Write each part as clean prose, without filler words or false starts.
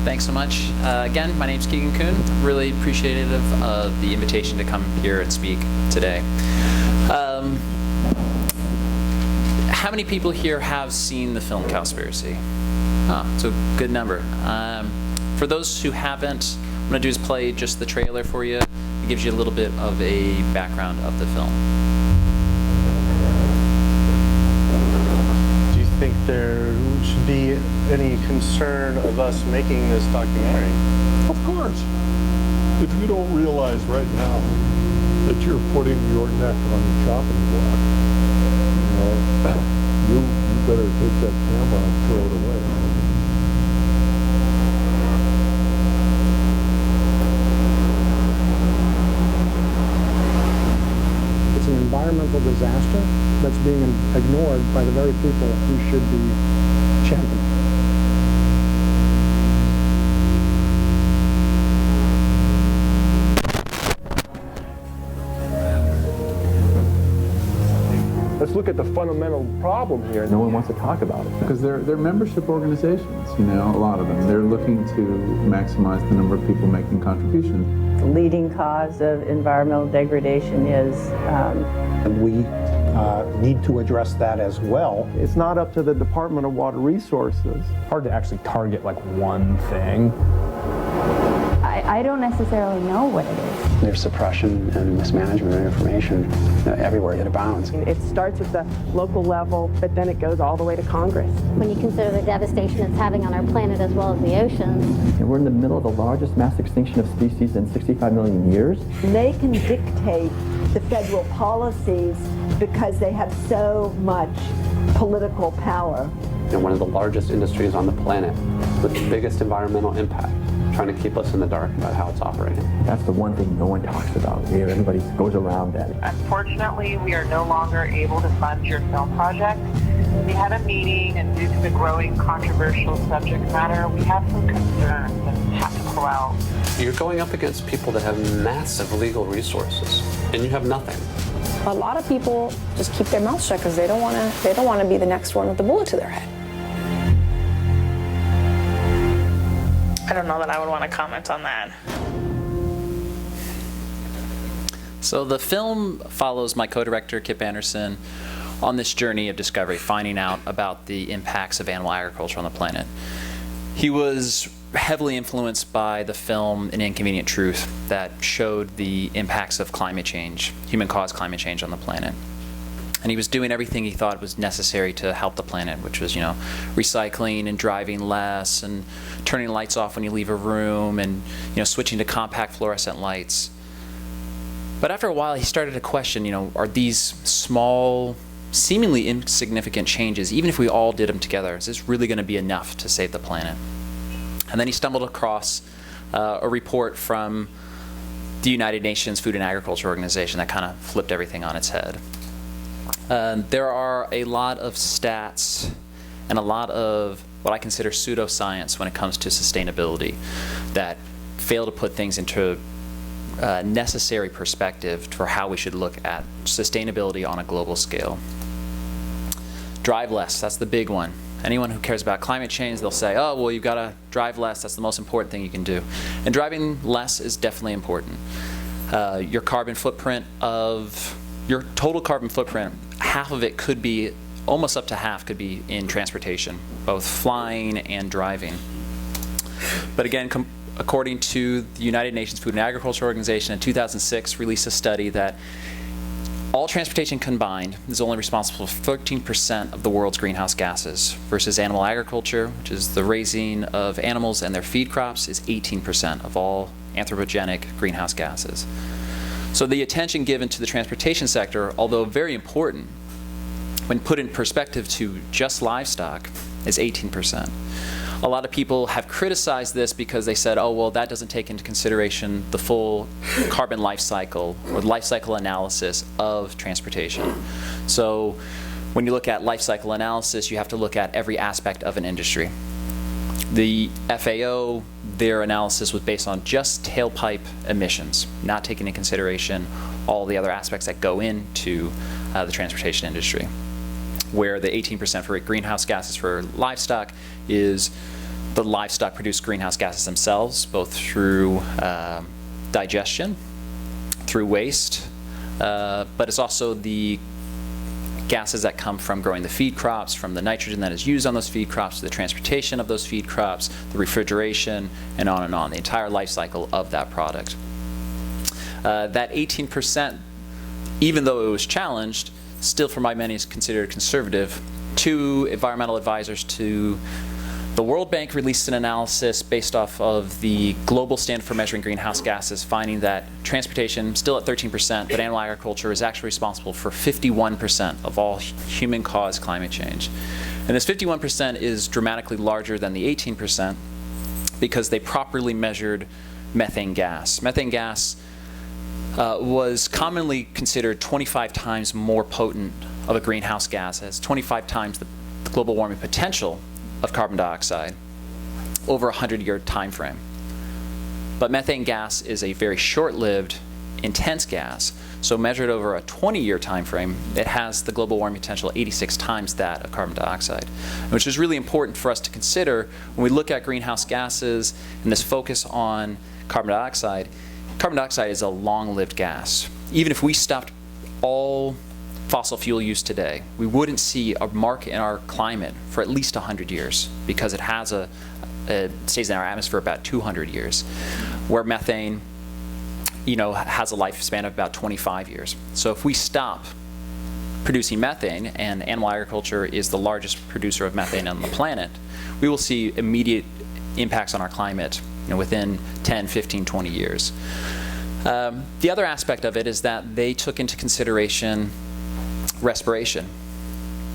Thanks so much. Again, my name's Keegan Kuhn. Really appreciative of the invitation to come here and speak today. How many people here have seen the film Cowspiracy? It's a good number. For those who haven't, what I'm going to do is play just the trailer for you. It gives you a little bit of a background of the film. Do you think there should be any concern of us making this documentary? Of course. If you don't realize right now that you're putting your neck on the chopping block, you better take that camera and throw it away. It's an environmental disaster that's being ignored by the very people who should be championing. Let's look at the fundamental problem here. No one wants to talk about it because they're membership organizations, a lot of them. They're looking to maximize the number of people making contributions. The leading cause of environmental degradation is... We need to address that as well. It's not up to the Department of Water Resources. Hard to actually target like one thing. I don't necessarily know what it is. There's suppression and mismanagement of information everywhere it abounds. It starts at the local level, but then it goes all the way to Congress. When you consider the devastation it's having on our planet as well as the oceans. And we're in the middle of the largest mass extinction of species in 65 million years. They can dictate the federal policies because they have so much political power. And one of the largest industries on the planet with the biggest environmental impact, trying to keep us in the dark about how it's operating. That's the one thing no one talks about. Everybody goes around that. Unfortunately, we are no longer able to fund your film project. We had a meeting, and due to the growing controversial subject matter, we have some concerns and have to pull out. You're going up against people that have massive legal resources, and you have nothing. A lot of people just keep their mouths shut because they don't want to be the next one with the bullet to their head. I don't know that I would want to comment on that. So the film follows my co-director, Kip Anderson, on this journey of discovery, finding out about the impacts of animal agriculture on the planet. He was heavily influenced by the film An Inconvenient Truth that showed the impacts of climate change, human-caused climate change on the planet. And he was doing everything he thought was necessary to help the planet, which was, recycling and driving less and turning lights off when you leave a room and, switching to compact fluorescent lights. But after a while, he started to question, are these small, seemingly insignificant changes, even if we all did them together, is this really going to be enough to save the planet? And then he stumbled across a report from the United Nations Food and Agriculture Organization that kind of flipped everything on its head. There are a lot of stats and a lot of what I consider pseudoscience when it comes to sustainability that fail to put things into necessary perspective for how we should look at sustainability on a global scale. Drive less, that's the big one. Anyone who cares about climate change, they'll say, oh, well, you've got to drive less, that's the most important thing you can do. And driving less is definitely important. Your carbon footprint your total carbon footprint, half of it could be, almost up to half could be in transportation, both flying and driving. But again, according to the United Nations Food and Agriculture Organization in 2006 released a study that all transportation combined is only responsible for 13% of the world's greenhouse gases versus animal agriculture, which is the raising of animals and their feed crops, is 18% of all anthropogenic greenhouse gases. So the attention given to the transportation sector, although very important, when put in perspective to just livestock, is 18%. A lot of people have criticized this because they said, oh, well, that doesn't take into consideration the full carbon life cycle or life cycle analysis of transportation. So when you look at life cycle analysis, you have to look at every aspect of an industry. The FAO, their analysis was based on just tailpipe emissions, not taking into consideration all the other aspects that go into the transportation industry, where the 18% for greenhouse gases for livestock is The livestock produce greenhouse gases themselves, both through digestion, through waste, but it's also the gases that come from growing the feed crops, from the nitrogen that is used on those feed crops, the transportation of those feed crops, the refrigeration, and on, the entire life cycle of that product. That 18%, even though it was challenged, still for many is considered conservative. Two environmental advisors to the World Bank released an analysis based off of the global standard for measuring greenhouse gases, finding that transportation, still at 13%, but animal agriculture is actually responsible for 51% of all human-caused climate change. And this 51% is dramatically larger than the 18% because they properly measured methane gas. Methane gas was commonly considered 25 times more potent of a greenhouse gas, as 25 times the global warming potential of carbon dioxide over a 100-year time frame. But methane gas is a very short-lived, intense gas, so measured over a 20-year time frame, it has the global warming potential 86 times that of carbon dioxide, which is really important for us to consider when we look at greenhouse gases and this focus on carbon dioxide. Carbon dioxide is a long-lived gas. Even if we stopped all fossil fuel use today, we wouldn't see a mark in our climate for at least 100 years because it has it stays in our atmosphere about 200 years, where methane, has a lifespan of about 25 years. So if we stop producing methane, and animal agriculture is the largest producer of methane on the planet, we will see immediate impacts on our climate within 10, 15, 20 years. The other aspect of it is that they took into consideration respiration,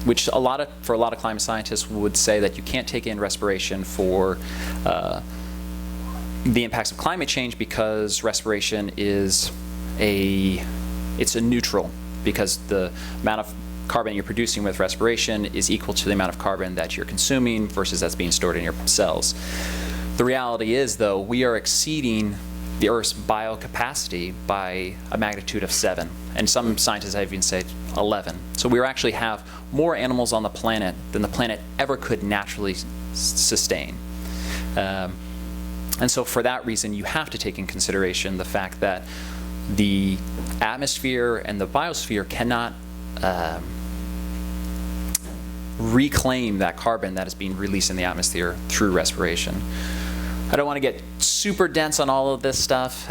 which for a lot of climate scientists would say that you can't take in respiration for the impacts of climate change because respiration is it's a neutral, because the amount of carbon you're producing with respiration is equal to the amount of carbon that you're consuming versus that's being stored in your cells. The reality is, though, we are exceeding the Earth's biocapacity by a magnitude of 7, and some scientists have even said 11. So we actually have more animals on the planet than the planet ever could naturally sustain. And so for that reason, you have to take in consideration the fact that the atmosphere and the biosphere cannot reclaim that carbon that is being released in the atmosphere through respiration. I don't want to get super dense on all of this stuff.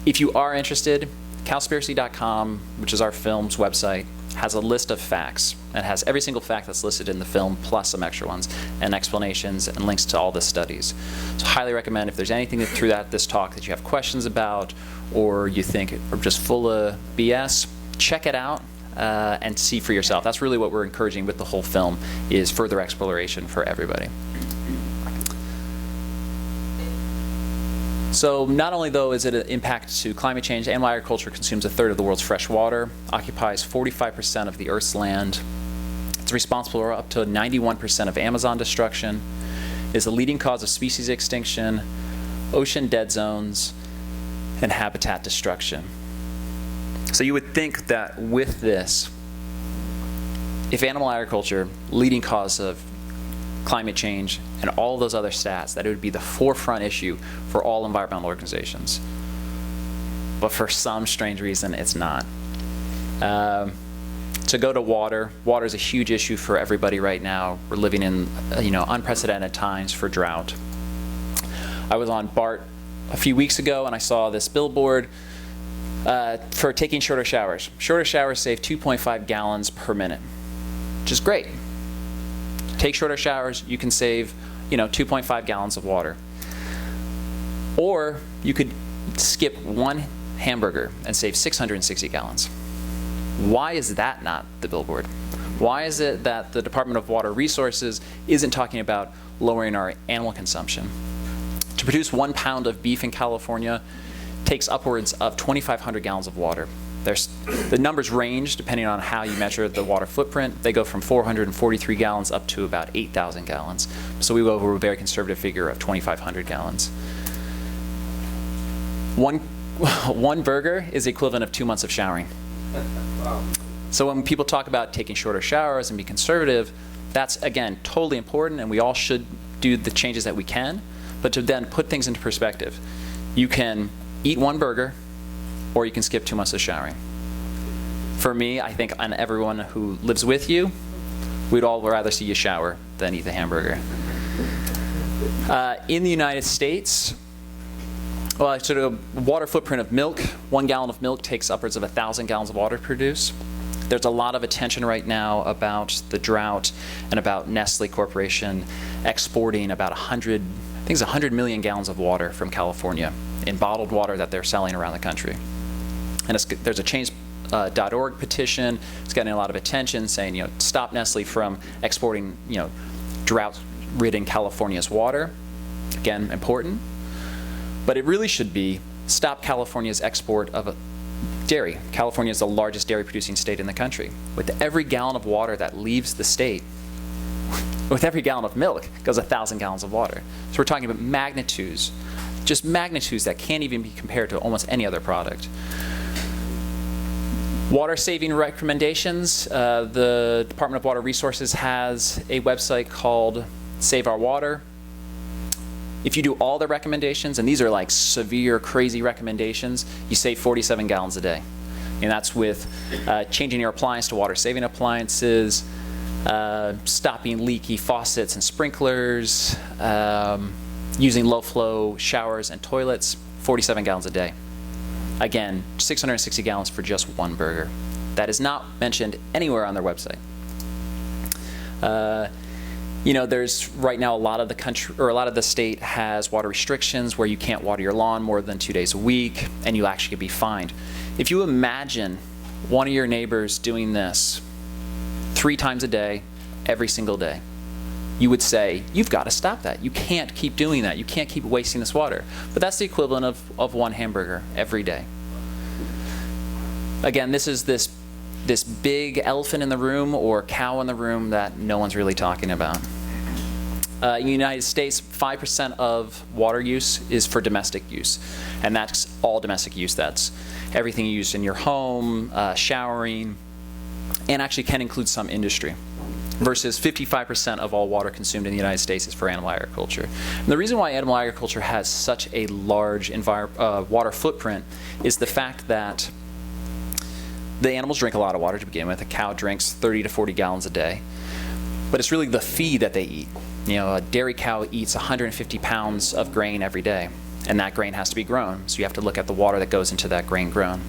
If you are interested, Cowspiracy.com, which is our film's website, has a list of facts. It has every single fact that's listed in the film, plus some extra ones, and explanations and links to all the studies. So highly recommend, if there's anything through this talk that you have questions about, or you think are just full of BS, check it out and see for yourself. That's really what we're encouraging with the whole film, is further exploration for everybody. So not only, though, is it an impact to climate change, animal agriculture consumes 1/3 of the world's fresh water, occupies 45% of the Earth's land. It's responsible for up to 91% of Amazon destruction, is the leading cause of species extinction, ocean dead zones, and habitat destruction. So you would think that with this, if animal agriculture, leading cause of climate change, and all those other stats, that it would be the forefront issue for all environmental organizations. But for some strange reason, it's not. To go to water is a huge issue for everybody right now. We're living in unprecedented times for drought. I was on BART a few weeks ago and I saw this billboard for taking shorter showers. Shorter showers save 2.5 gallons per minute, which is great. Take shorter showers, you can save 2.5 gallons of water. Or you could skip one hamburger and save 660 gallons. Why is that not the billboard? Why is it that the Department of Water Resources isn't talking about lowering our animal consumption? To produce 1 pound of beef in California takes upwards of 2,500 gallons of water. The numbers range depending on how you measure the water footprint. They go from 443 gallons up to about 8,000 gallons. So we go over a very conservative figure of 2,500 gallons. One burger is the equivalent of 2 months of showering. Wow. So when people talk about taking shorter showers and be conservative, that's, again, totally important, and we all should do the changes that we can, but to then put things into perspective. You can eat one burger, or you can skip 2 months of showering. For me, I think on everyone who lives with you, we'd all rather see you shower than eat the hamburger. In the United States, well, sort of water footprint of milk, 1 gallon of milk takes upwards of 1,000 gallons of water to produce. There's a lot of attention right now about the drought and about Nestle Corporation exporting about 100 million gallons of water from California in bottled water that they're selling around the country. And there's a change.org petition. It's getting a lot of attention saying, stop Nestle from exporting, drought-ridden California's water. Again, important. But it really should be stop California's export of dairy. California is the largest dairy-producing state in the country. With every gallon of water that leaves the state, with every gallon of milk goes 1,000 gallons of water. So we're talking about magnitudes, just magnitudes that can't even be compared to almost any other product. Water saving recommendations. The Department of Water Resources has a website called Save Our Water. If you do all the recommendations, and these are like severe, crazy recommendations, you save 47 gallons a day. And that's with changing your appliance to water-saving appliances, stopping leaky faucets and sprinklers, using low-flow showers and toilets, 47 gallons a day. Again, 660 gallons for just one burger. That is not mentioned anywhere on their website. There's right now a lot of the country, or a lot of the state has water restrictions where you can't water your lawn more than 2 days a week, and you actually could be fined. If you imagine one of your neighbors doing this 3 times a day, every single day, you would say, you've got to stop that. You can't keep doing that. You can't keep wasting this water. But that's the equivalent of one hamburger every day. Again, this is this big elephant in the room or cow in the room that no one's really talking about. In the United States, 5% of water use is for domestic use. And that's all domestic use. That's everything you use in your home, showering, and actually can include some industry. Versus 55% of all water consumed in the United States is for animal agriculture. And the reason why animal agriculture has such a large water footprint is the fact that the animals drink a lot of water to begin with. A cow drinks 30 to 40 gallons a day. But it's really the feed that they eat. A dairy cow eats 150 pounds of grain every day, and that grain has to be grown. So you have to look at the water that goes into that grain grown.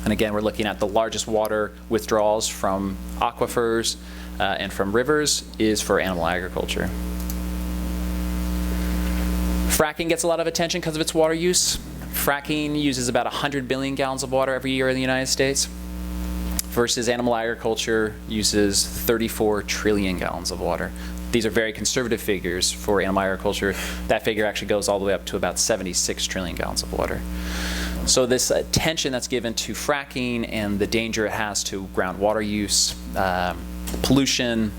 And again, we're looking at the largest water withdrawals from aquifers and from rivers is for animal agriculture. Fracking gets a lot of attention because of its water use. Fracking uses about 100 billion gallons of water every year in the United States, versus animal agriculture uses 34 trillion gallons of water. These are very conservative figures for animal agriculture. That figure actually goes all the way up to about 76 trillion gallons of water. So this attention that's given to fracking and the danger it has to groundwater use, pollution,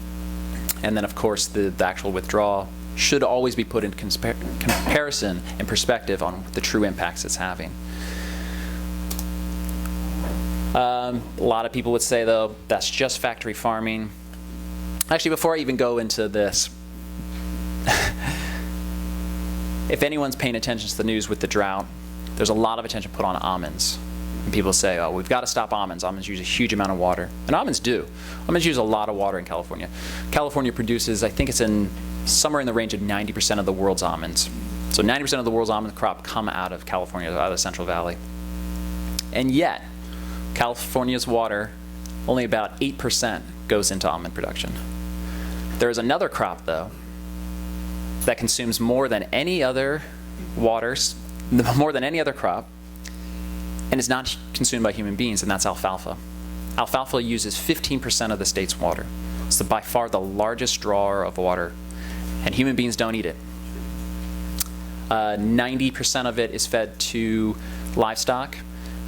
and then of course the actual withdrawal should always be put in comparison and perspective on the true impacts it's having. A lot of people would say, though, that's just factory farming. Actually, before I even go into this, if anyone's paying attention to the news with the drought, there's a lot of attention put on almonds. And people say, oh, we've got to stop almonds. Almonds use a huge amount of water. And almonds do. Almonds use a lot of water in California. California produces, I think it's somewhere in the range of 90% of the world's almonds. So 90% of the world's almond crop come out of California, out of the Central Valley. And yet, California's water, only about 8% goes into almond production. There is another crop, though, that consumes more than any other more than any other crop, and is not consumed by human beings, and that's alfalfa. Alfalfa uses 15% of the state's water. It's by far the largest drawer of water, and human beings don't eat it. 90% of it is fed to livestock,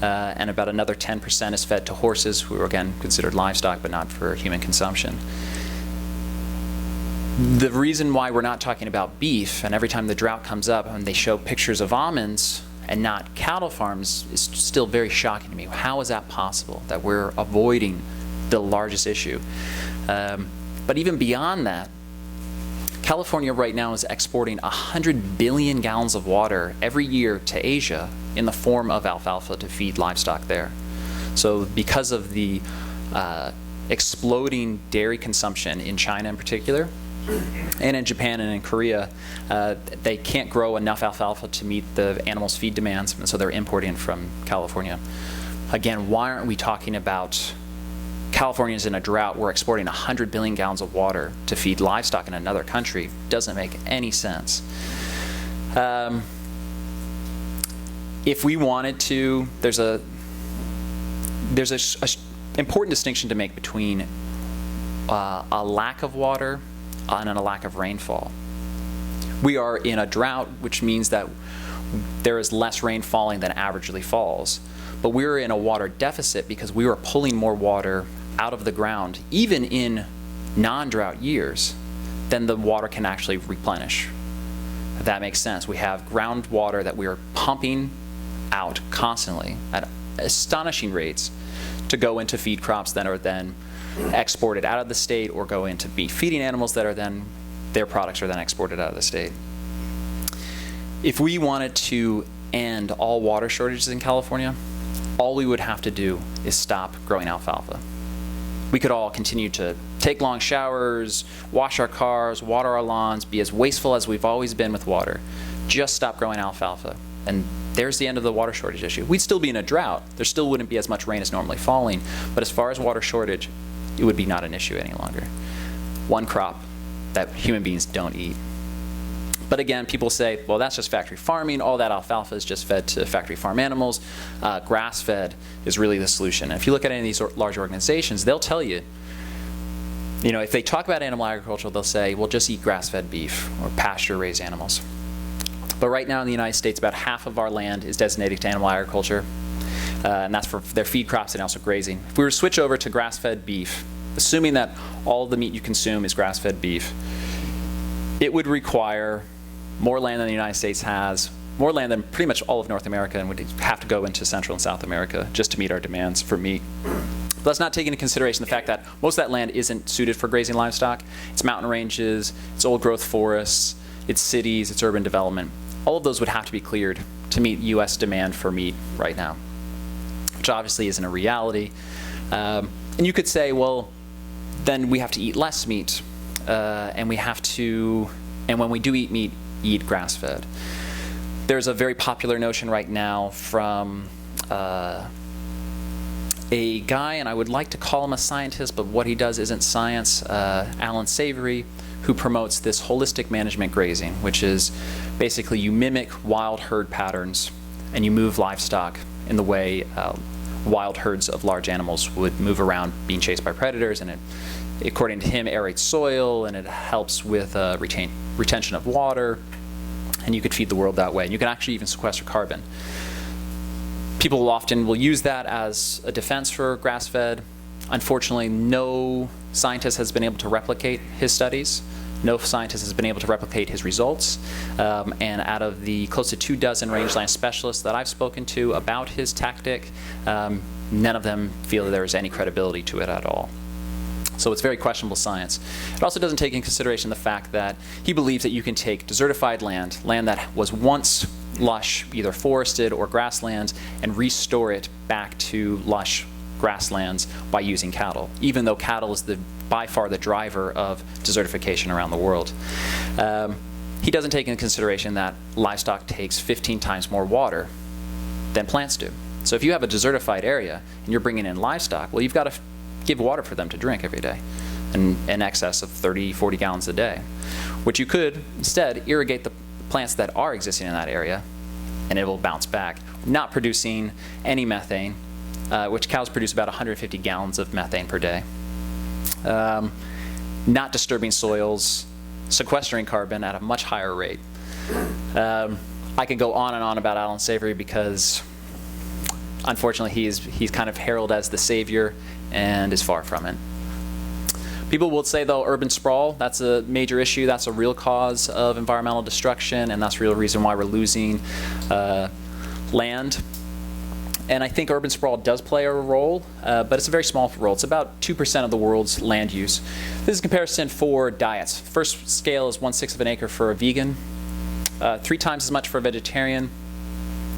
and about another 10% is fed to horses, who are again considered livestock but not for human consumption. The reason why we're not talking about beef, and every time the drought comes up and they show pictures of almonds and not cattle farms, is still very shocking to me. How is that possible, that we're avoiding the largest issue? But even beyond that, California right now is exporting 100 billion gallons of water every year to Asia in the form of alfalfa to feed livestock there. So because of the exploding dairy consumption in China in particular, and in Japan and in Korea, they can't grow enough alfalfa to meet the animals' feed demands, and so they're importing from California. Again, why aren't we talking about California's in a drought, we're exporting 100 billion gallons of water to feed livestock in another country? Doesn't make any sense. If we wanted to, there's a important distinction to make between a lack of water and a lack of rainfall. We are in a drought, which means that there is less rain falling than averagely falls. But we're in a water deficit because we are pulling more water out of the ground, even in non-drought years, than the water can actually replenish. If that makes sense. We have groundwater that we are pumping out constantly at astonishing rates to go into feed crops that are then exported out of the state, or go into beef feeding animals that are then, their products are then exported out of the state. If we wanted to end all water shortages in California, all we would have to do is stop growing alfalfa. We could all continue to take long showers, wash our cars, water our lawns, be as wasteful as we've always been with water. Just stop growing alfalfa, and there's the end of the water shortage issue. We'd still be in a drought. There still wouldn't be as much rain as normally falling, but as far as water shortage, it would be not an issue any longer. One crop that human beings don't eat. But again, people say, well, that's just factory farming. All that alfalfa is just fed to factory farm animals. Grass-fed is really the solution. And if you look at any of these large organizations, they'll tell you, if they talk about animal agriculture, they'll say, well, just eat grass-fed beef or pasture-raised animals. But right now in the United States, about half of our land is designated to animal agriculture, and that's for their feed crops and also grazing. If we were to switch over to grass-fed beef, assuming that all the meat you consume is grass-fed beef, it would require more land than the United States has, more land than pretty much all of North America, and would have to go into Central and South America just to meet our demands for meat. But let's not take into consideration the fact that most of that land isn't suited for grazing livestock. It's mountain ranges, it's old growth forests, it's cities, it's urban development. All of those would have to be cleared to meet US demand for meat right now, which obviously isn't a reality. And you could say, well, then we have to eat less meat, and when we do eat meat, eat grass-fed. There's a very popular notion right now from a guy, and I would like to call him a scientist, but what he does isn't science, Alan Savory, who promotes this holistic management grazing, which is basically you mimic wild herd patterns and you move livestock in the way wild herds of large animals would move around being chased by predators, and it, according to him, aerates soil, and it helps with retention of water, and you could feed the world that way. And you can actually even sequester carbon. People often will use that as a defense for grass-fed. Unfortunately, no scientist has been able to replicate his studies. No scientist has been able to replicate his results. And out of the close to 24 rangeland specialists that I've spoken to about his tactic, none of them feel that there is any credibility to it at all. So it's very questionable science. It also doesn't take into consideration the fact that he believes that you can take desertified land that was once lush, either forested or grasslands, and restore it back to lush grasslands by using cattle, even though cattle is by far the driver of desertification around the world. He doesn't take into consideration that livestock takes 15 times more water than plants do. So if you have a desertified area and you're bringing in livestock, well, you've got to give water for them to drink every day, in excess of 30, 40 gallons a day, which you could instead irrigate the plants that are existing in that area, and it will bounce back, not producing any methane, which cows produce about 150 gallons of methane per day, not disturbing soils, sequestering carbon at a much higher rate. I could go on and on about Alan Savory because unfortunately he's kind of heralded as the savior and is far from it. People will say, though, urban sprawl, that's a major issue. That's a real cause of environmental destruction, and that's the real reason why we're losing land. And I think urban sprawl does play a role, but it's a very small role. It's about 2% of the world's land use. This is a comparison for diets. First scale is 1/6 of an acre for a vegan, 3 times as much for a vegetarian,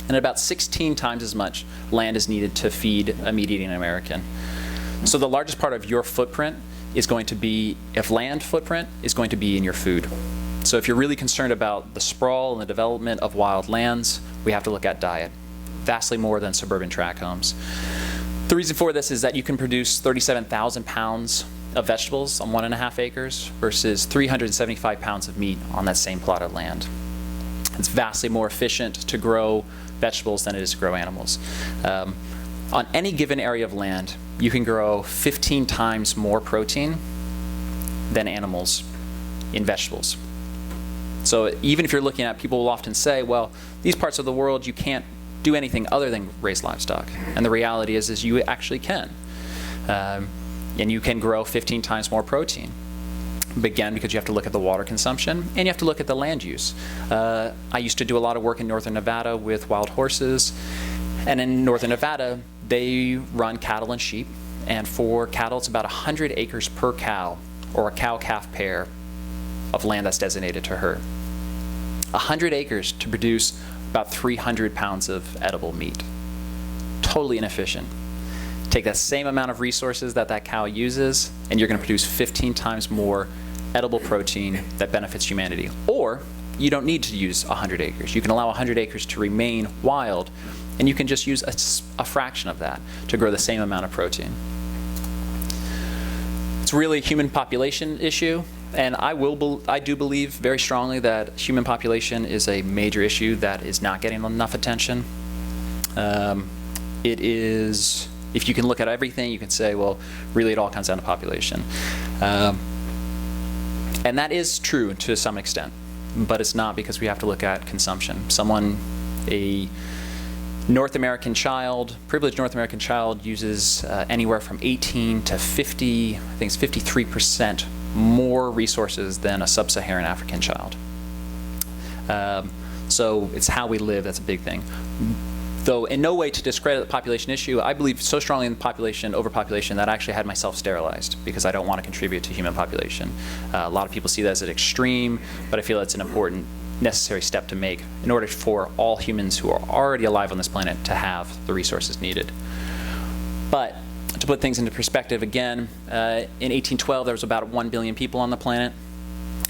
and about 16 times as much land is needed to feed a meat-eating American. So the largest part of your footprint is going to be, if land footprint, is going to be in your food. So if you're really concerned about the sprawl and the development of wild lands, we have to look at diet. Vastly more than suburban tract homes. The reason for this is that you can produce 37,000 pounds of vegetables on 1.5 acres versus 375 pounds of meat on that same plot of land. It's vastly more efficient to grow vegetables than it is to grow animals. On any given area of land, you can grow 15 times more protein than animals in vegetables. So even if you're looking at, people will often say, well, these parts of the world you can't do anything other than raise livestock. And the reality is you actually can. And you can grow 15 times more protein. Again, because you have to look at the water consumption and you have to look at the land use. I used to do a lot of work in northern Nevada with wild horses. And in northern Nevada, they run cattle and sheep. And for cattle, it's about 100 acres per cow, or a cow-calf pair of land that's designated to herd. 100 acres to produce about 300 pounds of edible meat. Totally inefficient. Take that same amount of resources that that cow uses, and you're going to produce 15 times more edible protein that benefits humanity. Or you don't need to use 100 acres. You can allow 100 acres to remain wild, and you can just use a fraction of that to grow the same amount of protein. It's really a human population issue. And I do believe very strongly that human population is a major issue that is not getting enough attention. It is, if you can look at everything, you can say, well, really it all comes down to population. And that is true to some extent, but it's not, because we have to look at consumption. A North American child, privileged North American child, uses anywhere from 18 to 50, I think it's 53% more resources than a sub-Saharan African child. So it's how we live, that's a big thing. Though in no way to discredit the population issue, I believe so strongly in overpopulation, that I actually had myself sterilized because I don't want to contribute to human population. A lot of people see that as an extreme, but I feel it's an important, necessary step to make in order for all humans who are already alive on this planet to have the resources needed. But to put things into perspective again, in 1812 there was about 1 billion people on the planet.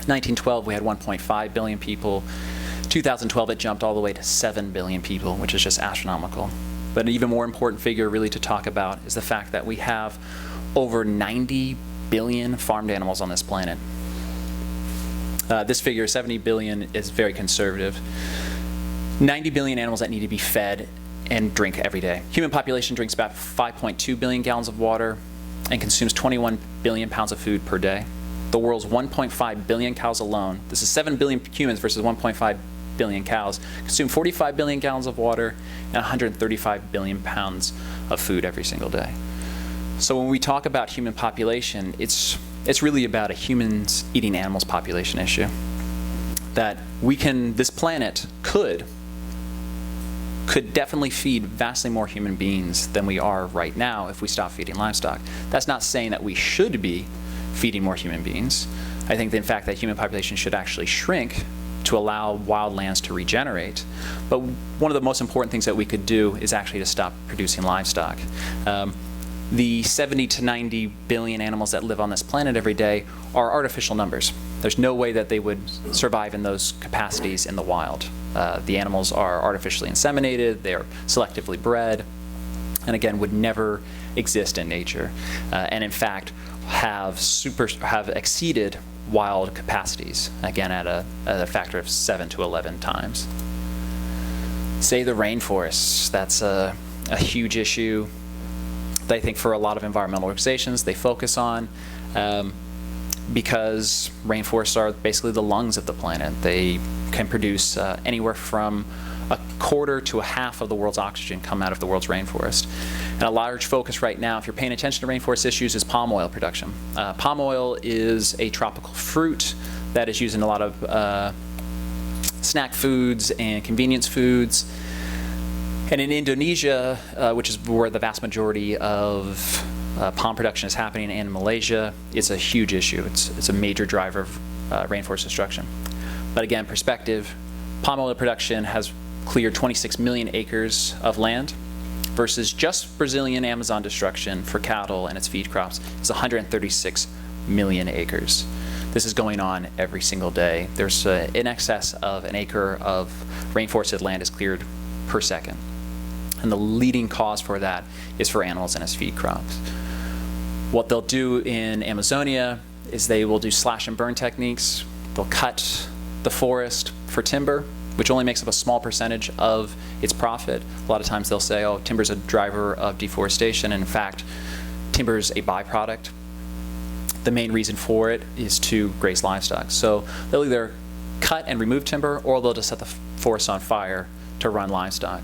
1912 we had 1.5 billion people. 2012 it jumped all the way to 7 billion people, which is just astronomical. But an even more important figure really to talk about is the fact that we have over 90 billion farmed animals on this planet. This figure, 70 billion, is very conservative. 90 billion animals that need to be fed and drink every day. Human population drinks about 5.2 billion gallons of water and consumes 21 billion pounds of food per day. The world's 1.5 billion cows alone, this is 7 billion humans versus 1.5 billion cows, consume 45 billion gallons of water and 135 billion pounds of food every single day. So when we talk about human population, it's really about a humans eating animals population issue. That this planet could definitely feed vastly more human beings than we are right now if we stop feeding livestock. That's not saying that we should be feeding more human beings. I think, in fact, that human population should actually shrink to allow wild lands to regenerate. But one of the most important things that we could do is actually to stop producing livestock. The 70 to 90 billion animals that live on this planet every day are artificial numbers. There's no way that they would survive in those capacities in the wild. The animals are artificially inseminated, they're selectively bred, and again would never exist in nature. And in fact, have exceeded wild capacities, again at a factor of 7 to 11 times. Say the rainforests, that's a huge issue that I think for a lot of environmental organizations they focus on, because rainforests are basically the lungs of the planet. They can produce anywhere from a quarter to a half of the world's oxygen come out of the world's rainforest. And a large focus right now, if you're paying attention to rainforest issues, is palm oil production. Palm oil is a tropical fruit that is used in a lot of snack foods and convenience foods. And in Indonesia, which is where the vast majority of palm production is happening, and in Malaysia, it's a huge issue. It's a major driver of rainforest destruction. But again, perspective, palm oil production has cleared 26 million acres of land versus just Brazilian Amazon destruction for cattle and its feed crops is 136 million acres. This is going on every single day. There's in excess of an acre of rainforested land is cleared per second. And the leading cause for that is for animals and its feed crops. What they'll do in Amazonia is they will do slash and burn techniques. They'll cut the forest for timber, which only makes up a small percentage of its profit. A lot of times they'll say, oh, timber's a driver of deforestation. And in fact, timber's a byproduct. The main reason for it is to graze livestock. So they'll either cut and remove timber, or they'll just set the forest on fire to run livestock.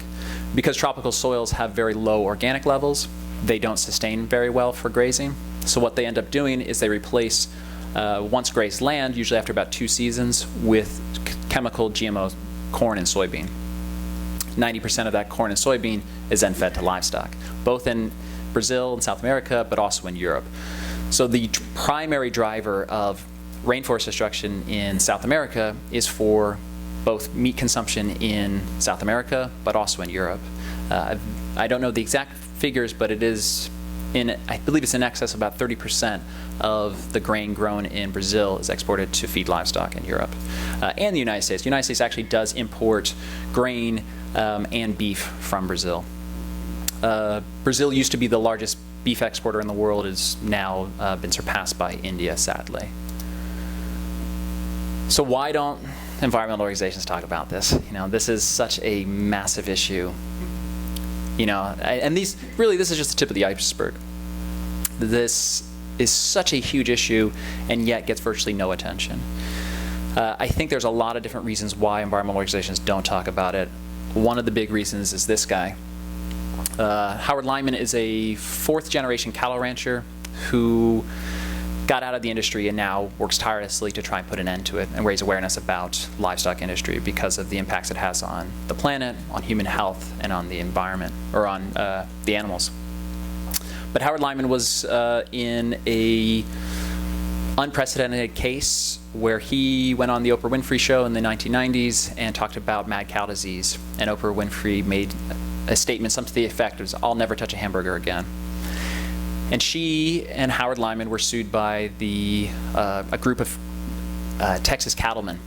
Because tropical soils have very low organic levels, they don't sustain very well for grazing. So what they end up doing is they replace once grazed land, usually after about 2 seasons, with chemical GMO corn and soybean. 90% of that corn and soybean is then fed to livestock, both in Brazil and South America, but also in Europe. So the primary driver of rainforest destruction in South America is for both meat consumption in South America, but also in Europe. I don't know the exact figures, but it is I believe it's in excess of about 30% of the grain grown in Brazil is exported to feed livestock in Europe. And the United States. The United States actually does import grain and beef from Brazil. Brazil used to be the largest beef exporter in the world, is now been surpassed by India, sadly. So why don't environmental organizations talk about this? You know, this is such a massive issue. You know, and this is just the tip of the iceberg. This is such a huge issue, and yet gets virtually no attention. I think there's a lot of different reasons why environmental organizations don't talk about it. One of the big reasons is this guy. Howard Lyman is a 4th-generation cattle rancher who got out of the industry and now works tirelessly to try and put an end to it and raise awareness about livestock industry because of the impacts it has on the planet, on human health, and on the environment, or on the animals. But Howard Lyman was in a unprecedented case where he went on the Oprah Winfrey Show in the 1990s and talked about mad cow disease. And Oprah Winfrey made a statement, something to the effect of, "I'll never touch a hamburger again." And she and Howard Lyman were sued by a group of Texas cattlemen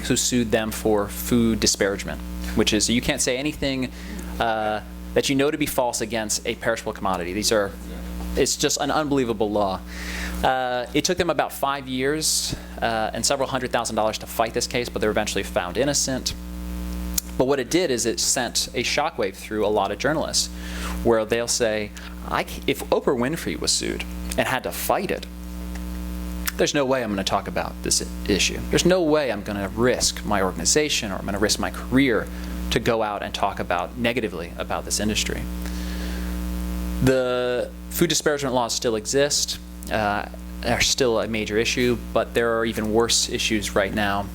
who sued them for food disparagement, which is you can't say anything that you know to be false against a perishable commodity. It's just an unbelievable law. It took them about 5 years and several $100,000 to fight this case, but they were eventually found innocent. But what it did is it sent a shockwave through a lot of journalists, where they'll say, if Oprah Winfrey was sued and had to fight it, there's no way I'm going to talk about this issue. There's no way I'm going to risk my organization, or I'm going to risk my career to go out and talk negatively about this industry. The food disparagement laws still exist, are still a major issue, but there are even worse issues right now.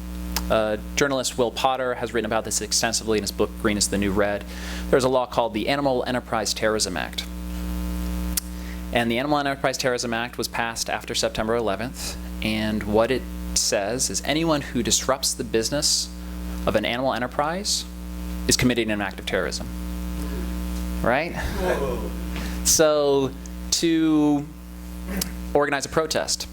Journalist Will Potter has written about this extensively in his book, Green is the New Red. There's a law called the Animal Enterprise Terrorism Act. And the Animal Enterprise Terrorism Act was passed after September 11th. And what it says is anyone who disrupts the business of an animal enterprise is committing an act of terrorism. Right? Whoa. So to organize a protest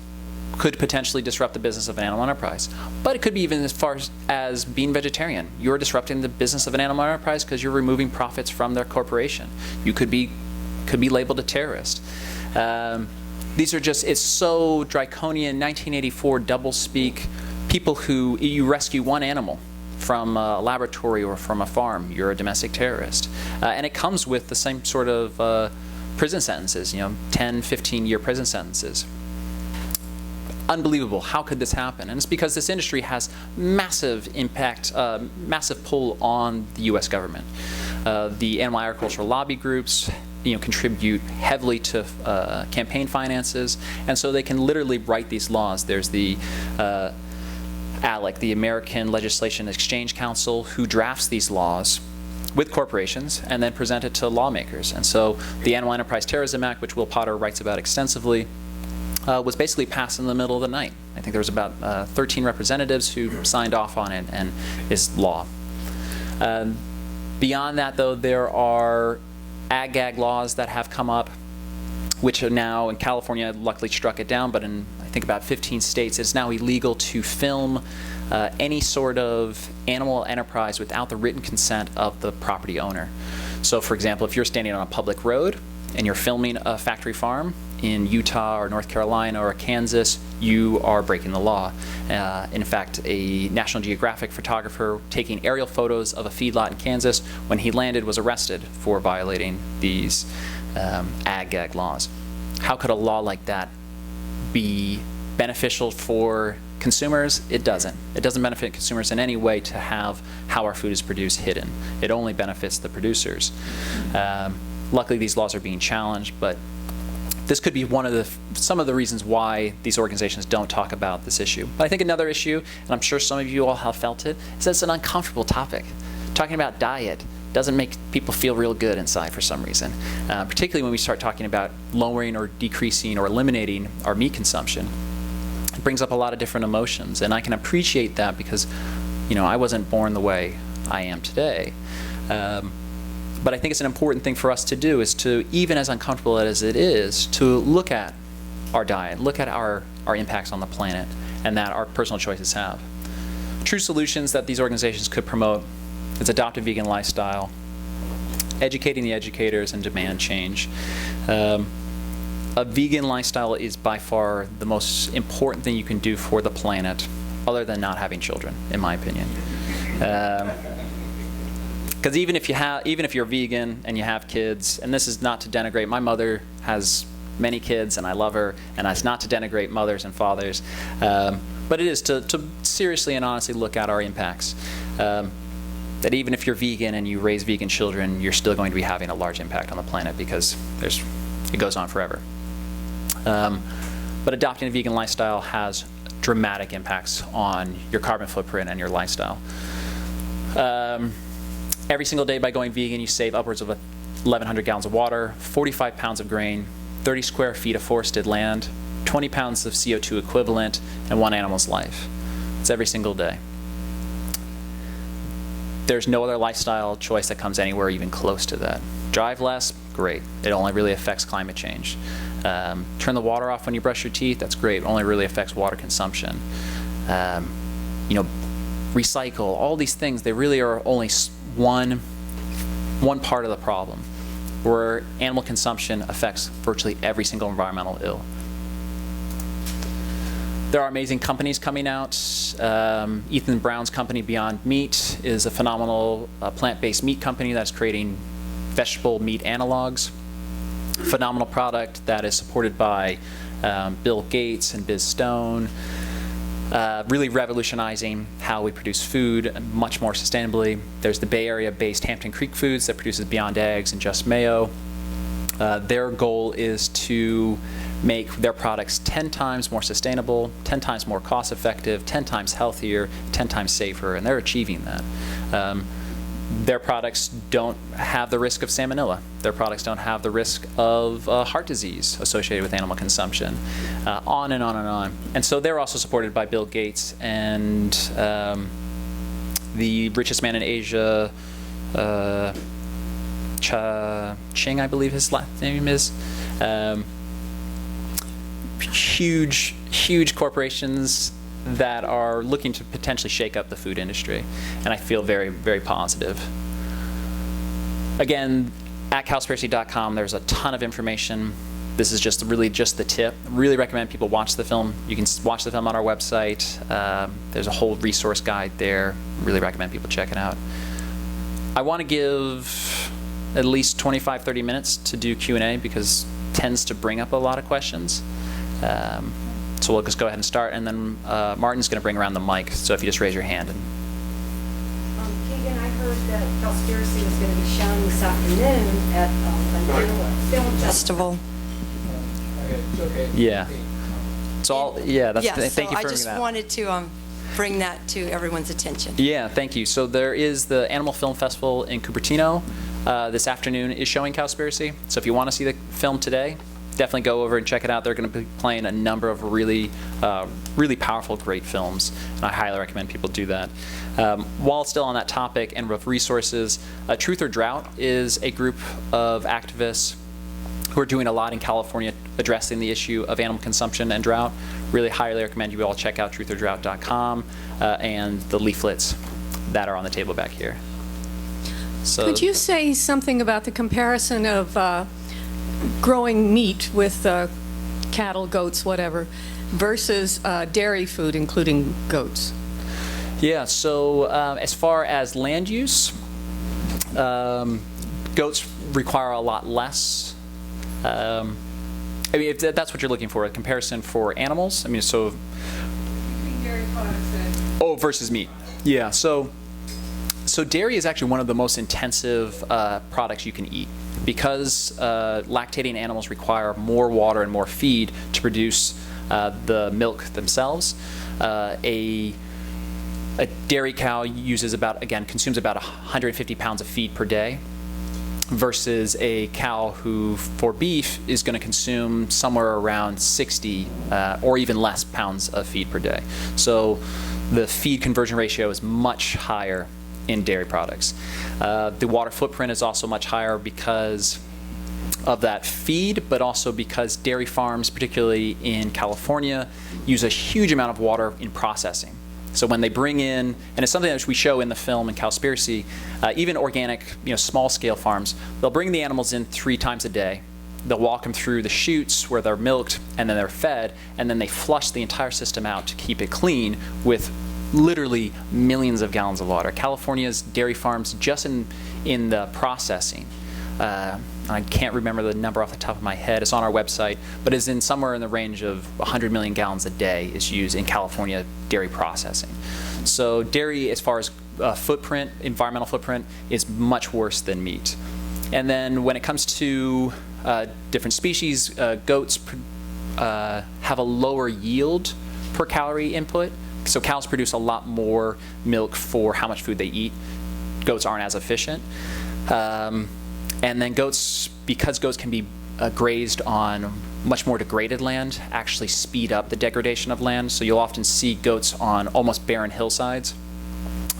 could potentially disrupt the business of an animal enterprise. But it could be even as far as being vegetarian. You're disrupting the business of an animal enterprise because you're removing profits from their corporation. You could be labeled a terrorist. These are just, it's so draconian, 1984 doublespeak. People who, you rescue one animal from a laboratory or from a farm, you're a domestic terrorist. And it comes with the same sort of prison sentences, 10, 15-year prison sentences. Unbelievable. How could this happen? And it's because this industry has massive impact, massive pull on the U.S. government. The animal agricultural lobby groups, contribute heavily to campaign finances, and so they can literally write these laws. There's the ALEC, the American Legislation Exchange Council, who drafts these laws, with corporations and then present it to lawmakers. And so the Animal Enterprise Terrorism Act, which Will Potter writes about extensively, was basically passed in the middle of the night. I think there was about 13 representatives who signed off on it and is law. Beyond that, though, there are Gag Laws that have come up, which are now in California, luckily struck it down, but in I think about 15 states, it's now illegal to film any sort of animal enterprise without the written consent of the property owner. So for example, if you're standing on a public road and you're filming a factory farm in Utah or North Carolina or Kansas, you are breaking the law. In fact, a National Geographic photographer taking aerial photos of a feedlot in Kansas, when he landed, was arrested for violating these Gag Laws. How could a law like that be beneficial for consumers? It doesn't. It doesn't benefit consumers in any way to have how our food is produced hidden. It only benefits the producers. Luckily, these laws are being challenged, but this could be some of the reasons why these organizations don't talk about this issue. But I think another issue, and I'm sure some of you all have felt it, is that it's an uncomfortable topic. Talking about diet doesn't make people feel real good inside for some reason, particularly when we start talking about lowering or decreasing or eliminating our meat consumption. It brings up a lot of different emotions, and I can appreciate that because, I wasn't born the way I am today. But I think it's an important thing for us to do is to, even as uncomfortable as it is, to look at our diet, look at our impacts on the planet, and that our personal choices have. True solutions that these organizations could promote is adopt a vegan lifestyle, educating the educators, and demand change. A vegan lifestyle is by far the most important thing you can do for the planet, other than not having children, in my opinion. Because even if you're vegan and you have kids, and this is not to denigrate, my mother has many kids and I love her, and it's not to denigrate mothers and fathers, but it is to seriously and honestly look at our impacts. That even if you're vegan and you raise vegan children, you're still going to be having a large impact on the planet because it goes on forever. But adopting a vegan lifestyle has dramatic impacts on your carbon footprint and your lifestyle. Every single day by going vegan, you save upwards of 1,100 gallons of water, 45 pounds of grain, 30 square feet of forested land, 20 pounds of CO2 equivalent, and one animal's life. It's every single day. There's no other lifestyle choice that comes anywhere even close to that. Drive less, great. It only really affects climate change. Turn the water off when you brush your teeth, that's great. It only really affects water consumption. Recycle, all these things, they really are only one part of the problem, where animal consumption affects virtually every single environmental ill. There are amazing companies coming out. Ethan Brown's company, Beyond Meat, is a phenomenal plant-based meat company that's creating vegetable meat analogs. Phenomenal product that is supported by Bill Gates and Biz Stone. Really revolutionizing how we produce food much more sustainably. There's the Bay Area-based Hampton Creek Foods that produces Beyond Eggs and Just Mayo. Their goal is to make their products 10 times more sustainable, 10 times more cost-effective, 10 times healthier, 10 times safer, and they're achieving that. Their products don't have the risk of salmonella. Their products don't have the risk of heart disease associated with animal consumption, on and on and on. And so they're also supported by Bill Gates and the richest man in Asia, Ching, I believe his last name is. Huge corporations that are looking to potentially shake up the food industry, and I feel very, very positive. Again, at cowspiracy.com, there's a ton of information. This is really just the tip. Really recommend people watch the film. You can watch the film on our website. There's a whole resource guide there. Really recommend people check it out. I want to give at least 25-30 minutes to do Q&A because it tends to bring up a lot of questions. So we'll just go ahead and start, and then Martin's going to bring around the mic, so if you just raise your hand. Keegan, I heard that Cowspiracy was going to be shown this afternoon at a film festival. Yeah. So thank you for I just wanted to bring that to everyone's attention. Yeah, thank you. So there is the Animal Film Festival in Cupertino. This afternoon is showing Cowspiracy. So if you want to see the film today, definitely go over and check it out. They're going to be playing a number of really powerful, great films, and I highly recommend people do that. While still on that topic and with resources, Truth or Drought is a group of activists who are doing a lot in California addressing the issue of animal consumption and drought. Really highly recommend you all check out truthordrought.com and the leaflets that are on the table back here. So, could you say something about the comparison of growing meat with cattle, goats, whatever, versus dairy food, including goats? Yeah, so as far as land use, goats require a lot less. I mean, if that's what you're looking for, a comparison for animals. I mean, so. Between dairy products and. Oh, versus meat. Yeah, so dairy is actually one of the most intensive products you can eat because lactating animals require more water and more feed to produce the milk themselves. A dairy cow consumes about 150 pounds of feed per day, versus a cow who, for beef, is going to consume somewhere around 60 or even less pounds of feed per day. So the feed conversion ratio is much higher in dairy products. The water footprint is also much higher because of that feed, but also because dairy farms, particularly in California, use a huge amount of water in processing. So when they bring in, and it's something that we show in the film in Cowspiracy, even organic, small-scale farms, they'll bring the animals in 3 times a day. They'll walk them through the chutes where they're milked, and then they're fed, and then they flush the entire system out to keep it clean with literally millions of gallons of water. California's dairy farms, just in the processing, I can't remember the number off the top of my head, it's on our website, but is in somewhere in the range of 100 million gallons a day is used in California dairy processing. So dairy, as far as environmental footprint, is much worse than meat. And then when it comes to different species, goats have a lower yield per calorie input. So cows produce a lot more milk for how much food they eat. Goats aren't as efficient. And then goats, because goats can be grazed on much more degraded land, actually speed up the degradation of land. So you'll often see goats on almost barren hillsides.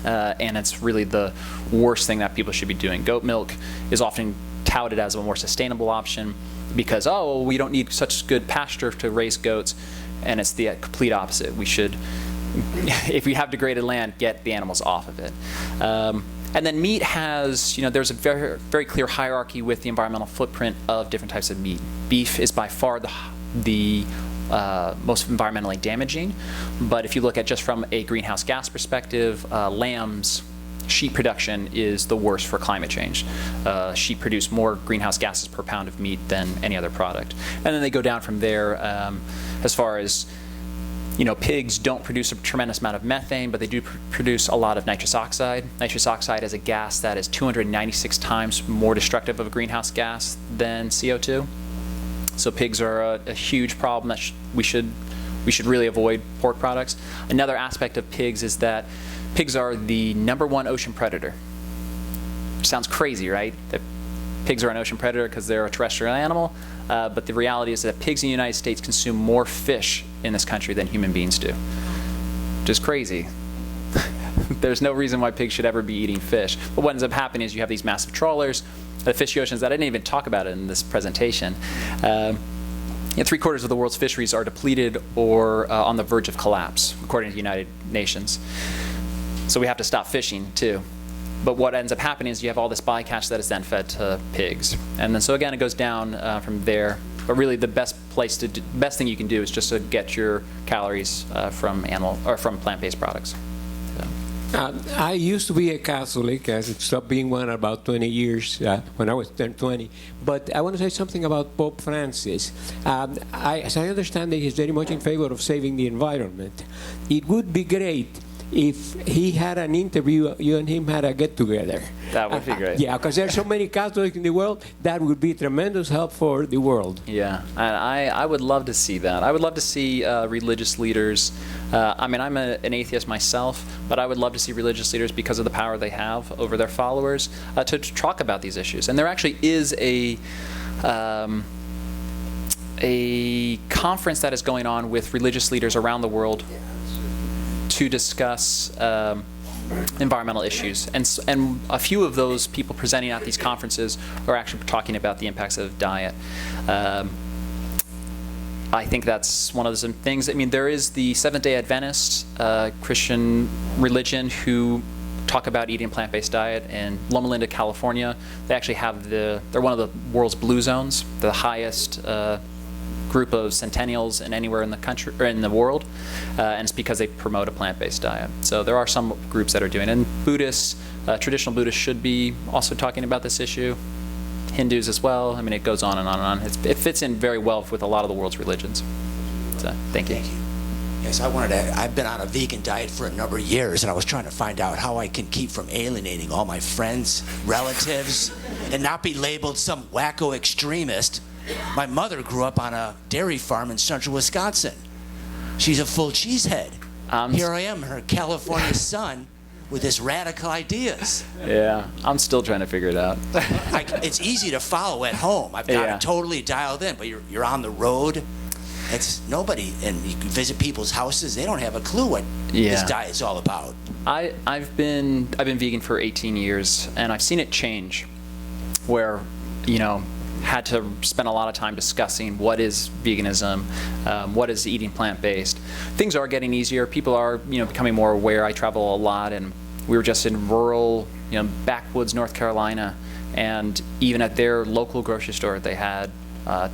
And it's really the worst thing that people should be doing. Goat milk is often touted as a more sustainable option because, we don't need such good pasture to raise goats. And it's the complete opposite. We should, if we have degraded land, get the animals off of it. And then meat has, there's a very, very clear hierarchy with the environmental footprint of different types of meat. Beef is by far the most environmentally damaging, but if you look at just from a greenhouse gas perspective, sheep production is the worst for climate change. Sheep produce more greenhouse gases per pound of meat than any other product. And then they go down from there as far as pigs don't produce a tremendous amount of methane, but they do produce a lot of nitrous oxide. Nitrous oxide is a gas that is 296 times more destructive of a greenhouse gas than CO2. So pigs are a huge problem that we should really avoid pork products. Another aspect of pigs is that pigs are the #1 ocean predator. Sounds crazy, right? That pigs are an ocean predator because they're a terrestrial animal. But the reality is that pigs in the United States consume more fish in this country than human beings do. Which is crazy. There's no reason why pigs should ever be eating fish. But what ends up happening is you have these massive trawlers, the fishy oceans that I didn't even talk about in this presentation. 3/4 of the world's fisheries are depleted or on the verge of collapse, according to the United Nations. So we have to stop fishing too. But what ends up happening is you have all this bycatch that is then fed to pigs. And then so again, it goes down from there. But really the best thing you can do is just to get your calories from plant-based products. I used to be a Catholic. I stopped being one about 20 years when I was 20. But I want to say something about Pope Francis. As I understand it, he's very much in favor of saving the environment. It would be great if he had an interview, you and him had a get-together. That would be great. Yeah, because there's so many Catholics in the world, that would be tremendous help for the world. Yeah, and I would love to see that. I would love to see religious leaders. I mean, I'm an atheist myself, but I would love to see religious leaders, because of the power they have over their followers, to talk about these issues. And there actually is a conference that is going on with religious leaders around the world to discuss environmental issues. And a few of those people presenting at these conferences are actually talking about the impacts of diet. I think that's one of the things. I mean, there is the Seventh-day Adventist Christian religion who talk about eating a plant-based diet in Loma Linda, California. They actually have they're one of the world's blue zones, the highest group of centennials in anywhere in the country or in the world, and it's because they promote a plant-based diet. So there are some groups that are doing it. And Buddhists, traditional Buddhists, should be also talking about this issue. Hindus as well. I mean, it goes on and on and on. It fits in very well with a lot of the world's religions. So, thank you. Yes, I've been on a vegan diet for a number of years, and I was trying to find out how I can keep from alienating all my friends, relatives, and not be labeled some wacko extremist. My mother grew up on a dairy farm in central Wisconsin. She's a full cheesehead. Here I am, her California son, with his radical ideas. Yeah, I'm still trying to figure it out. It's easy to follow at home. I've got it totally dialed in, but you're on the road. It's nobody, and you can visit people's houses. They don't have a clue what this diet's all about. I've been vegan for 18 years, and I've seen it change. Where, had to spend a lot of time discussing what is veganism, what is eating plant-based. Things are getting easier. People are, becoming more aware. I travel a lot, and we were just in rural, backwoods North Carolina, and even at their local grocery store, they had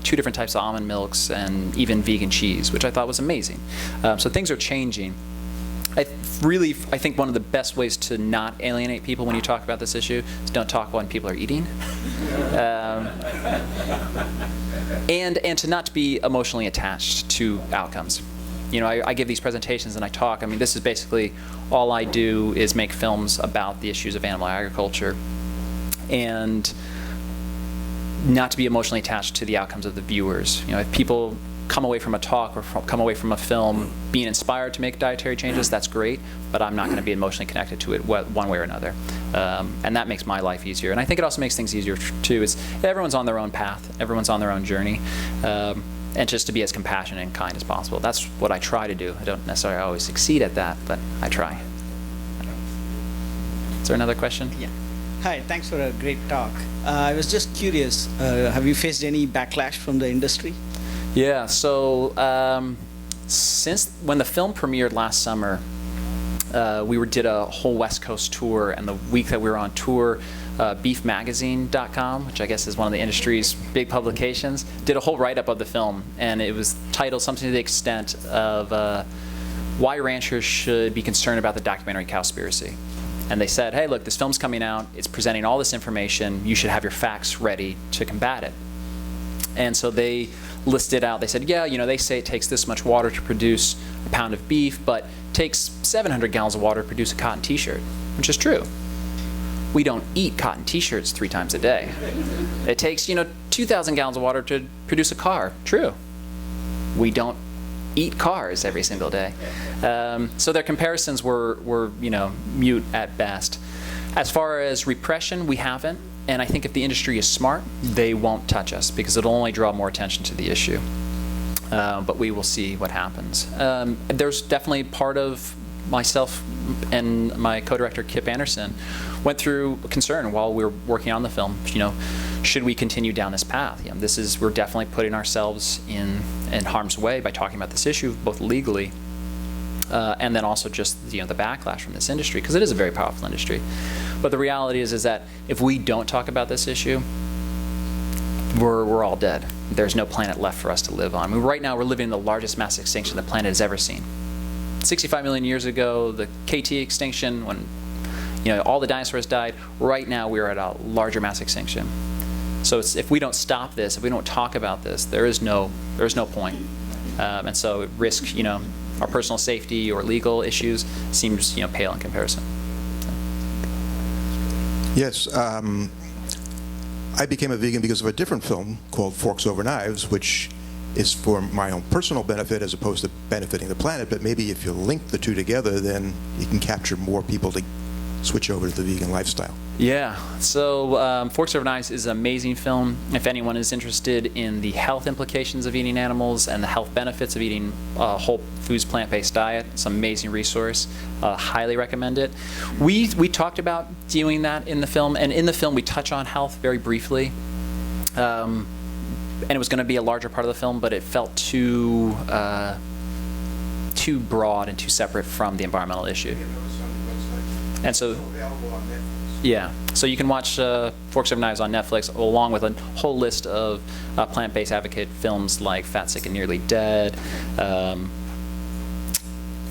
2 different types of almond milks and even vegan cheese, which I thought was amazing. So things are changing. I think one of the best ways to not alienate people when you talk about this issue is don't talk when people are eating. And to not be emotionally attached to outcomes. I give these presentations and I talk. I mean, this is basically all I do is make films about the issues of animal agriculture, and not to be emotionally attached to the outcomes of the viewers. If people come away from a talk or come away from a film being inspired to make dietary changes, that's great, but I'm not going to be emotionally connected to it one way or another. And that makes my life easier. And I think it also makes things easier too. Everyone's on their own path, everyone's on their own journey, and just to be as compassionate and kind as possible. That's what I try to do. I don't necessarily always succeed at that, but I try. Is there another question? Yeah. Hi, thanks for a great talk. I was just curious, have you faced any backlash from the industry? Yeah, so since when the film premiered last summer, we did a whole West Coast tour, and the week that we were on tour, beefmagazine.com, which I guess is one of the industry's big publications, did a whole write-up of the film, and it was titled something to the extent of why ranchers should be concerned about the documentary Cowspiracy. And they said, hey, look, this film's coming out, it's presenting all this information, you should have your facts ready to combat it. And so they listed out, they said, yeah, they say it takes this much water to produce a pound of beef, but it takes 700 gallons of water to produce a cotton t-shirt, which is true. We don't eat cotton t-shirts 3 times a day. It takes, 2,000 gallons of water to produce a car, true. We don't eat cars every single day. So their comparisons were mute at best. As far as repression, we haven't. And I think if the industry is smart, they won't touch us because it'll only draw more attention to the issue. But we will see what happens. There's definitely part of myself and my co-director Kip Anderson went through concern while we were working on the film. Should we continue down this path? We're definitely putting ourselves in harm's way by talking about this issue, both legally and then also just the backlash from this industry, because it is a very powerful industry. But the reality is that if we don't talk about this issue, we're all dead. There's no planet left for us to live on. I mean, right now we're living in the largest mass extinction the planet has ever seen. 65 million years ago, the KT extinction, when all the dinosaurs died. Right now we're at a larger mass extinction. So if we don't stop this, if we don't talk about this, there is no point. And so it risks our personal safety or legal issues seems pale in comparison. Yes, I became a vegan because of a different film called Forks Over Knives, which is for my own personal benefit as opposed to benefiting the planet. But maybe if you link the two together, then you can capture more people to switch over to the vegan lifestyle. Yeah, so Forks Over Knives is an amazing film. If anyone is interested in the health implications of eating animals and the health benefits of eating a whole foods plant-based diet, it's an amazing resource. Highly recommend it. We talked about doing that in the film, and in the film we touch on health very briefly. And it was going to be a larger part of the film, but it felt too broad and too separate from the environmental issue. And so, yeah, so you can watch Forks Over Knives on Netflix, along with a whole list of plant-based advocate films like Fat, Sick, and Nearly Dead.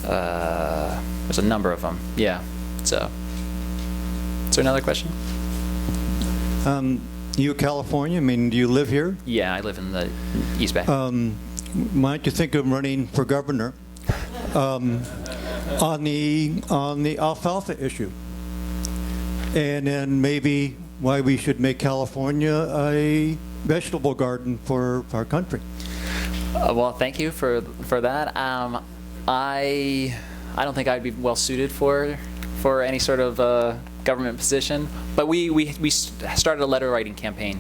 There's a number of them. Yeah. So, is there another question? You California? I mean, do you live here? Yeah, I live in the East Bay. Might you think of running for governor on the alfalfa issue? And then maybe why we should make California a vegetable garden for our country. Well, thank you for that. I don't think I'd be well suited for any sort of government position, but we started a letter writing campaign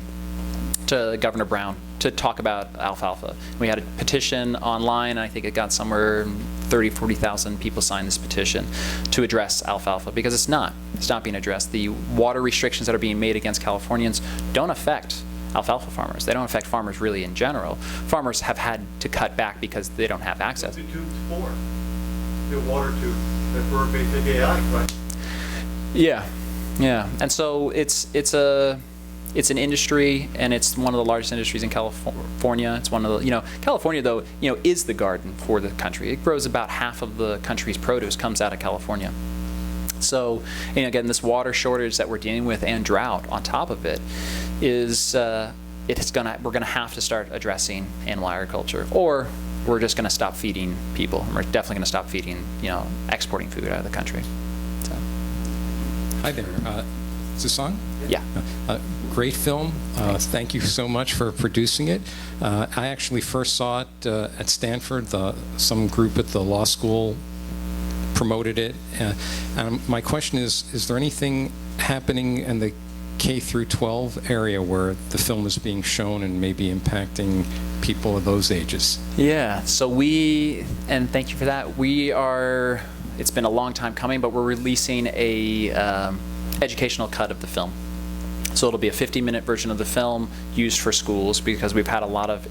to Governor Brown to talk about alfalfa. We had a petition online, and I think it got somewhere 40,000 people signed this petition to address alfalfa, because it's not being addressed. The water restrictions that are being made against Californians don't affect alfalfa farmers. They don't affect farmers really in general. Farmers have had to cut back because they don't have access. The water tube that we're basically right? Yeah, and so it's an industry, and it's one of the largest industries in California. It's one of the, California though, is the garden for the country. It grows about half of the country's produce comes out of California. So, again, this water shortage that we're dealing with and drought on top of it is, we're gonna have to start addressing animal agriculture, or we're just gonna stop feeding people. And we're definitely gonna stop feeding, exporting food out of the country. So. Hi there. Is this on? Yeah. Great film. Thank you so much for producing it. I actually first saw it at Stanford. Some group at the law school promoted it. My question is there anything happening in the K through 12 area where the film is being shown and maybe impacting people of those ages? Yeah, so and thank you for that. It's been a long time coming, but we're releasing a educational cut of the film. So it'll be a 50-minute version of the film used for schools, because we've had a lot of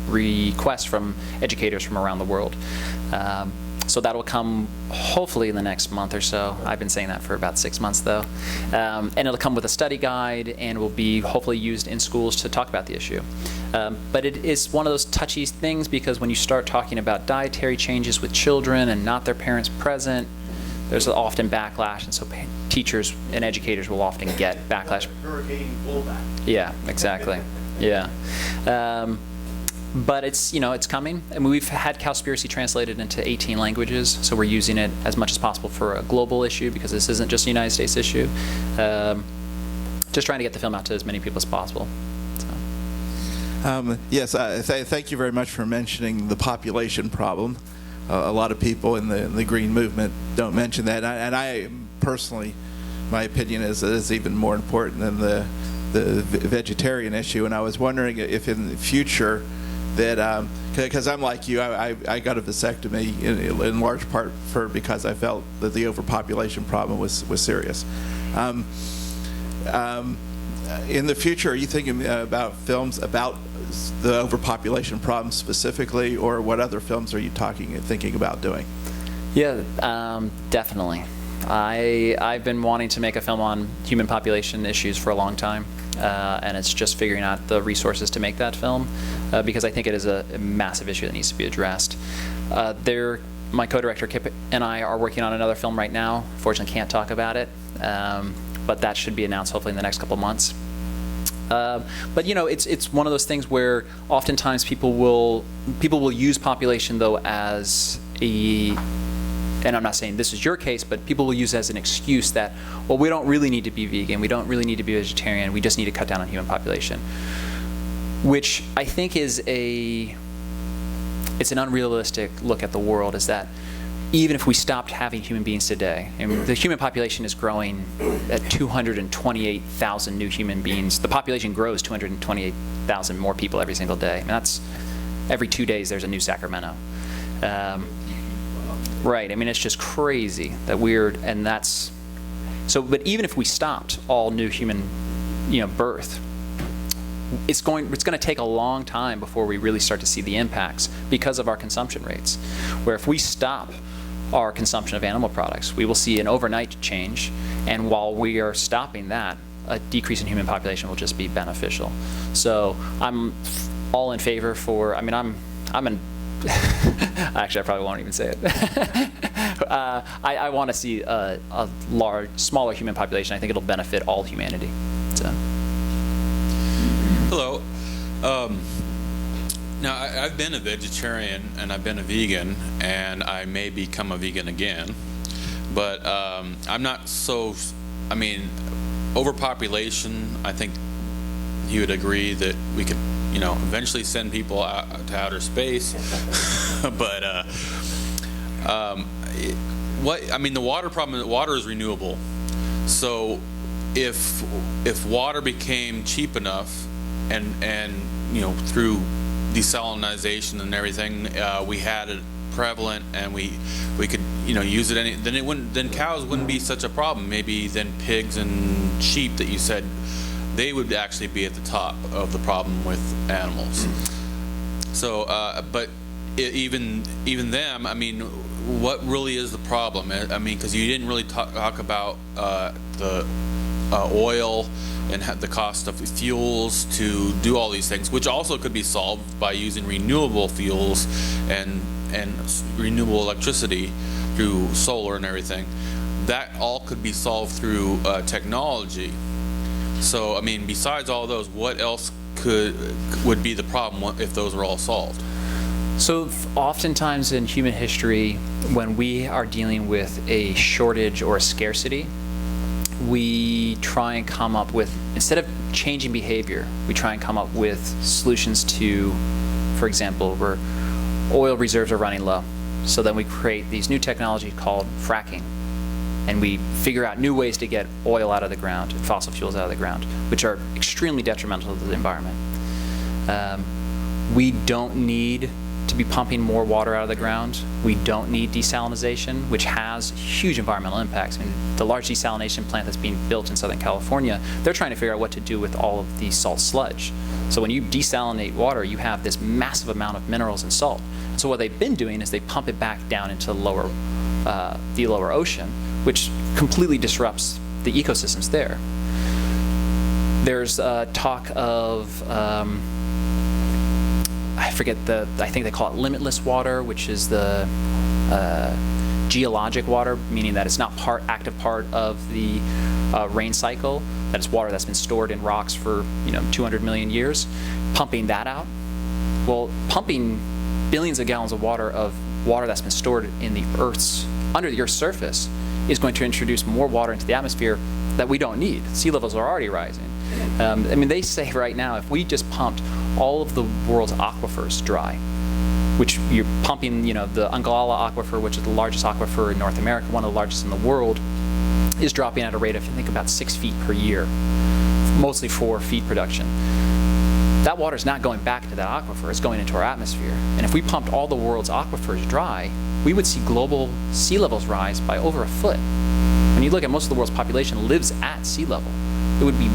requests from educators from around the world. So that'll come hopefully in the next month or so. I've been saying that for about 6 months though. And it'll come with a study guide and will be hopefully used in schools to talk about the issue. But it is one of those touchy things, because when you start talking about dietary changes with children and not their parents present, there's often backlash, and so teachers and educators will often get backlash. Hurricane blowback. Yeah, exactly. Yeah. But it's coming. I mean, we've had Cowspiracy translated into 18 languages, so we're using it as much as possible for a global issue, because this isn't just a United States issue. Just trying to get the film out to as many people as possible. Yes, thank you very much for mentioning the population problem. A lot of people in the green movement don't mention that, and I personally, my opinion is that it's even more important than the vegetarian issue. And I was wondering if in the future that, because I'm like you, I got a vasectomy in large part because I felt that the overpopulation problem was serious. In the future, are you thinking about films about the overpopulation problem specifically, or what other films are you thinking about doing? Yeah, definitely. I've been wanting to make a film on human population issues for a long time, and it's just figuring out the resources to make that film, because I think it is a massive issue that needs to be addressed. My co-director Kip and I are working on another film right now. Fortunately, can't talk about it, but that should be announced hopefully in the next couple of months. But it's one of those things where oftentimes people will use population though as and I'm not saying this is your case, but people will use as an excuse that, well, we don't really need to be vegan, we don't really need to be vegetarian, we just need to cut down on human population, which I think is it's an unrealistic look at the world, is that even if we stopped having human beings today, and the human population is growing at 228,000 new human beings, the population grows 228,000 more people every single day. I mean, that's every 2 days there's a new Sacramento. Right, I mean, it's just crazy that and that's, so, but even if we stopped all new human, birth, it's going to take a long time before we really start to see the impacts because of our consumption rates. Where if we stop our consumption of animal products, we will see an overnight change, and while we are stopping that, a decrease in human population will just be beneficial. So I'm all in favor for, I mean, I'm in, actually I probably won't even say it. I want to see a smaller human population. I think it'll benefit all humanity. So. Hello. Now, I've been a vegetarian and I've been a vegan, and I may become a vegan again, but I'm not so, I mean, overpopulation, I think you would agree that we could, eventually send people out to outer space, but the water problem, water is renewable, so if water became cheap enough, and through desalinization and everything, we had it prevalent, and we could use it. Then cows wouldn't be such a problem. Maybe then pigs and sheep that you said, they would actually be at the top of the problem with animals. So, but even them, I mean, what really is the problem? I mean, because you didn't really talk about the oil and the cost of fuels to do all these things, which also could be solved by using renewable fuels and renewable electricity through solar and everything. That all could be solved through technology. So, I mean, besides all those, what else would be the problem if those were all solved? So oftentimes in human history, when we are dealing with a shortage or a scarcity, we try and come up with, instead of changing behavior, we try and come up with solutions to, for example, where oil reserves are running low. So then we create these new technology called fracking, and we figure out new ways to get oil out of the ground, fossil fuels out of the ground, which are extremely detrimental to the environment. We don't need to be pumping more water out of the ground. We don't need desalination, which has huge environmental impacts. I mean, the large desalination plant that's being built in Southern California, they're trying to figure out what to do with all of the salt sludge. So when you desalinate water, you have this massive amount of minerals and salt. So what they've been doing is they pump it back down into the lower ocean, which completely disrupts the ecosystems there. There's talk of I think they call it limitless water, which is the geologic water, meaning that it's not active part of the rain cycle, that it's water that's been stored in rocks for 200 million years, pumping that out. Well, pumping billions of gallons of water that's been stored in under the Earth's surface is going to introduce more water into the atmosphere that we don't need. Sea levels are already rising. I mean, they say right now, if we just pumped all of the world's aquifers dry, which you're pumping, the Ungala aquifer, which is the largest aquifer in North America, one of the largest in the world, is dropping at a rate of, I think, about 6 feet per year, mostly for feed production. That water is not going back to that aquifer, it's going into our atmosphere. And if we pumped all the world's aquifers dry, we would see global sea levels rise by over a foot. When you look at most of the world's population lives at sea level, it would be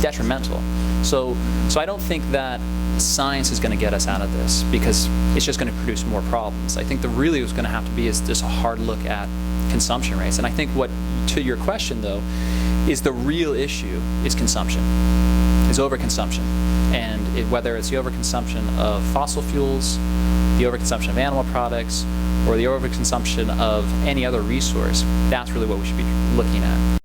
detrimental. So I don't think that science is going to get us out of this, because it's just going to produce more problems. I think really what's going to have to be is just a hard look at consumption rates. And I think to your question though, is the real issue is consumption, is overconsumption. And whether it's the overconsumption of fossil fuels, the overconsumption of animal products, or the overconsumption of any other resource, that's really what we should be looking at.